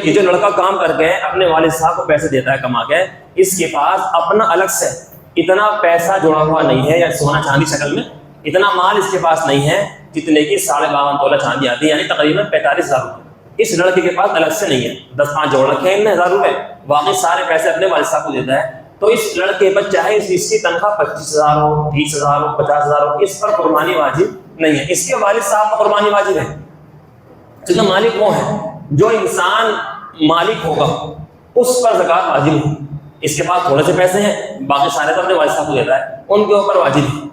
یہ جو لڑکا کام کر کے اپنے والد صاحب کو پیسے دیتا ہے کما کے، اس کے پاس اپنا الگ سے اتنا پیسہ جوڑا ہوا نہیں ہے، یا سونا چاندی شکل میں اتنا مال اس کے پاس نہیں ہے جتنے کی 52.5 تولہ چاندی آتی ہے، یعنی تقریباً 45,000 روپے اس لڑکے کے پاس الگ سے نہیں ہے۔ 10-5 جوڑ رکھے ہیں 1,000 روپے، باقی سارے پیسے اپنے والد صاحب کو دیتا ہے۔ تو اس لڑکے پر چاہے اس کی تنخواہ 25,000 ہو، 30,000 ہو، 50,000 ہو، اس پر قربانی واجب نہیں ہے، اس کے والد صاحب پر قربانی واجب ہے، کیونکہ مالک وہ ہے۔ جو انسان مالک ہوگا اس پر زکوٰۃ واجب ہے۔ اس کے پاس تھوڑے سے پیسے ہیں، باقی سارے تو اپنے والد صاحب کو دیتا ہے، ان کے اوپر واجب ہے۔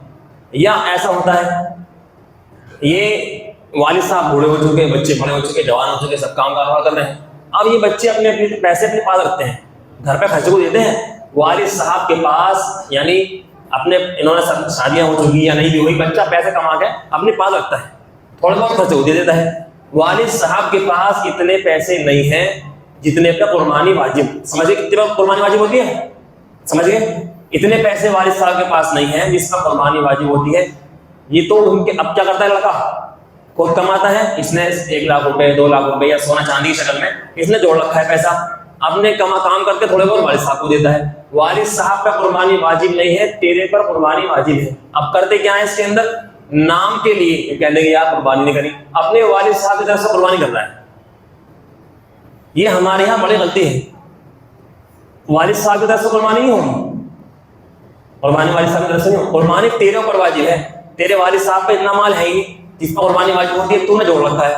یا ایسا ہوتا ہے یہ والد صاحب بوڑھے ہو چکے، بچے بڑے ہو چکے، جوان ہو چکے، سب کام کاروبار کر رہے ہیں، اب یہ بچے اپنے پیسے اپنے پاس رکھتے ہیں، گھر پہ خرچے کو دیتے ہیں۔ والد صاحب کے پاس یعنی اپنے انہوں نے شادیاں ہو چکی یا نہیں بھی ہوئی، بچہ پیسے کما کے اپنے پاس رکھتا ہے، تھوڑے بہت خرچے کو دے دیتا ہے۔ والد صاحب کے پاس اتنے پیسے نہیں ہیں جتنے پہ قربانی واجب، سمجھے کتنے پہ قربانی واجب ہوتی ہے؟ سمجھ گئے؟ اتنے پیسے والد صاحب کے پاس نہیں ہیں جس پر قربانی واجب ہوتی ہے۔ یہ تو ان کے اب کیا کرتا ہے لڑکا، خود کماتا ہے، اس نے 1 لاکھ روپے 2 لاکھ روپے یا سونا چاندی کی شکل میں اس نے جوڑ رکھا ہے پیسہ، اپنے کام کر کے تھوڑے بہت والد صاحب کو دیتا ہے۔ والد صاحب پہ قربانی واجب نہیں ہے، تیرے پر قربانی واجب ہے۔ اب کرتے کیا ہے اس کے اندر؟ نام کے لیے کہنے کہ یار قربانی نہیں کری، اپنے والد صاحب کی طرف سے قربانی کر رہا ہے۔ یہ ہمارے یہاں بڑی غلطی ہے، والد صاحب کی طرف سے قربانی نہیں ہوگی، قربانی والد صاحب کی طرف سے نہیں ہوگی، قربانی تیرے اوپر واجب ہے۔ تیرے والد صاحب پہ اتنا مال ہے ہی جس پر قربانی واجب ہوتی ہے، تو نے جوڑ رکھا ہے،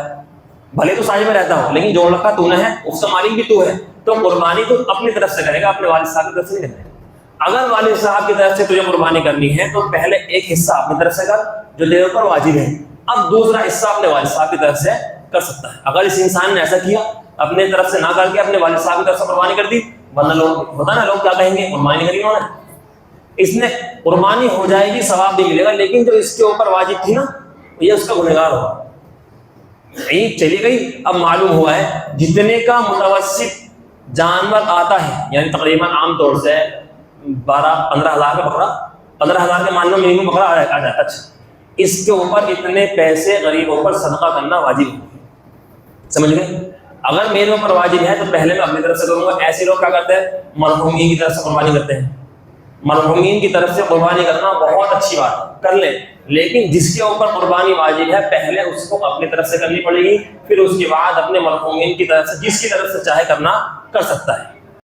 بھلے تو ساجھ میں رہتا ہو لیکن جوڑ رکھا تو نے ہے، اس کا مالک بھی تو ہے، تو قربانی تو اپنی طرف سے کرے گا، اپنے والد صاحب کی طرف سے نہیں کرے گا۔ اگر والد صاحب کی طرف سے تجھے قربانی کرنی ہے تو پہلے ایک حصہ اپنی طرف سے کر جو تیرے اوپر واجب ہے، اب دوسرا حصہ اپنے والد صاحب کی طرف سے کر سکتا ہے۔ اگر اس انسان نے ایسا کیا، اپنے طرف سے نہ کر کے اپنے والد صاحب کی طرف سے قربانی کر دی، ورنہ لوگ ہوتا نا لوگ کیا کہیں گے، قربانی نہیں کری انہوں نے، اس نے قربانی ہو جائے گی ثواب بھی ملے گا، لیکن جو اس کے اوپر واجب تھی نا یہ اس کا گنہگار ہوگا۔ عید چلی گئی، اب معلوم ہوا ہے جتنے کا متوسط جانور آتا ہے، یعنی تقریباً عام طور سے 12-15 ہزار کا بکرا، 15 ہزار کے مان لو منیمم بکرا آ جاتا ہے، اچھا اس کے اوپر اتنے پیسے غریبوں پر صدقہ کرنا واجب ہے، سمجھ گئے؟ اگر میرے اوپر واجب ہے تو پہلے میں اپنی طرف سے کروں گا۔ ایسے لوگ کیا کرتے ہیں، مرحومین کی طرف سے قربانی کرتے ہیں، مرحومین کی طرف سے قربانی کرنا بہت اچھی بات ہے، کر لیں، لیکن جس کے اوپر قربانی واجب ہے پہلے اس کو اپنی طرف سے کرنی پڑے گی، پھر اس کے بعد اپنے مرحومین کی طرف سے جس کی طرف سے چاہے کرنا کر سکتا ہے۔